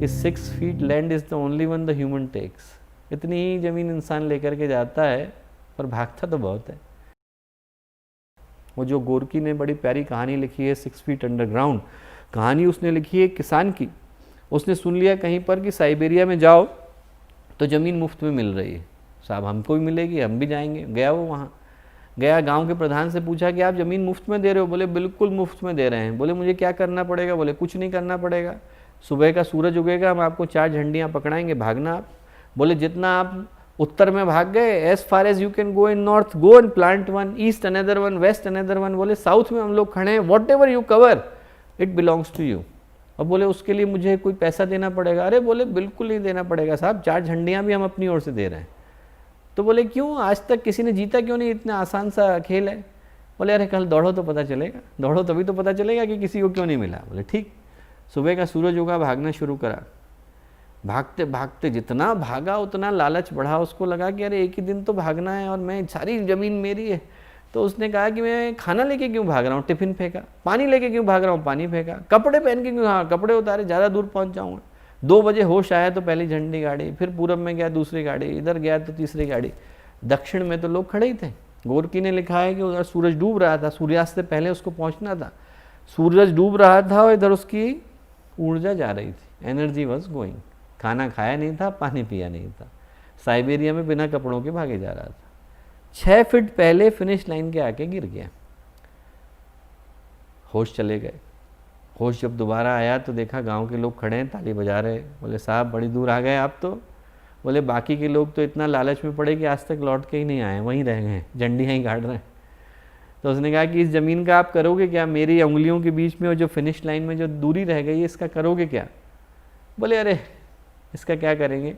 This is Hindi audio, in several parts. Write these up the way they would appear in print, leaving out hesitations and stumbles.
कि 6 feet land is the only one the human takes. इतनी ही ज़मीन इंसान लेकर के जाता है पर भागता तो बहुत है। वो जो गोरकी ने बड़ी प्यारी कहानी लिखी है 6 feet अंडरग्राउंड, कहानी उसने लिखी है किसान की। उसने सुन लिया कहीं पर कि साइबेरिया में जाओ तो ज़मीन मुफ्त में मिल रही है, साहब हमको भी मिलेगी, हम भी जाएंगे। गया वो वहाँ, गया गांव के प्रधान से पूछा कि आप ज़मीन मुफ्त में दे रहे हो? बोले बिल्कुल मुफ्त में दे रहे हैं। बोले मुझे क्या करना पड़ेगा? बोले कुछ नहीं करना पड़ेगा, सुबह का सूरज उगेगा, हम आपको 4 झंडियाँ पकड़ाएंगे, भागना आप। बोले जितना आप उत्तर में भाग गए, as far as you can go in north, go and plant one, east another one, west another one. बोले साउथ में हम लोग खड़े हैं, whatever you cover it belongs to you. और बोले उसके लिए मुझे कोई पैसा देना पड़ेगा? अरे बोले बिल्कुल नहीं देना पड़ेगा साहब, 4 झंडियाँ भी हम अपनी ओर से दे रहे हैं। तो बोले क्यों, आज तक किसी ने जीता क्यों नहीं, इतना आसान सा खेल है। बोले अरे कल दौड़ो तो पता चलेगा, दौड़ो तभी तो पता चलेगा कि किसी को क्यों नहीं मिला। बोले ठीक। सुबह का सूरज उगा, भागना शुरू करा। भागते भागते जितना भागा उतना लालच बढ़ा, उसको लगा कि अरे एक ही दिन तो भागना है और मैं सारी ज़मीन मेरी है। तो उसने कहा कि मैं खाना लेके क्यों भाग रहा हूँ, टिफ़िन फेंका। पानी लेके क्यों भाग रहा हूँ, पानी फेंका। कपड़े पहन के क्यों, हाँ कपड़े उतारे, ज़्यादा दूर पहुँच जाऊँगा। 2 बजे होश आया तो पहली झंडी गाड़ी, फिर पूरब में गया दूसरी गाड़ी, इधर गया तो तीसरी गाड़ी। दक्षिण में तो लोग खड़े ही थे। गोरकी ने लिखा है कि उधर सूरज डूब रहा था, सूर्यास्त से पहले उसको पहुँचना था। सूरज डूब रहा था और इधर उसकी ऊर्जा जा रही थी, एनर्जी वॉज गोइंग। खाना खाया नहीं था, पानी पिया नहीं था, साइबेरिया में बिना कपड़ों के भागे जा रहा था। 6 फीट पहले फिनिश लाइन के आके गिर गया, होश चले गए। होश जब दोबारा आया तो देखा गांव के लोग खड़े हैं, ताली बजा रहे। बोले साहब बड़ी दूर आ गए आप तो। बोले बाकी के लोग तो इतना लालच में पड़े कि आज तक लौट के ही नहीं आए, वहीं रह गए, झंडियाँ ही गाड़ रहे हैं। तो उसने कहा कि इस ज़मीन का आप करोगे क्या, मेरी उंगलियों के बीच में और जो फिनिश लाइन में जो दूरी रह गई है इसका करोगे क्या? बोले अरे इसका क्या करेंगे।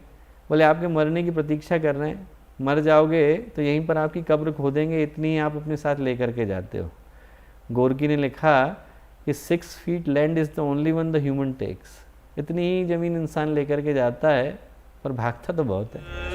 बोले आपके मरने की प्रतीक्षा कर रहे हैं, मर जाओगे तो यहीं पर आपकी कब्र खोदेंगे, इतनी आप अपने साथ लेकर के जाते हो। गोरकी ने लिखा कि 6 feet land is the only one the human takes. इतनी ही ज़मीन इंसान लेकर के जाता है पर भागता तो बहुत है।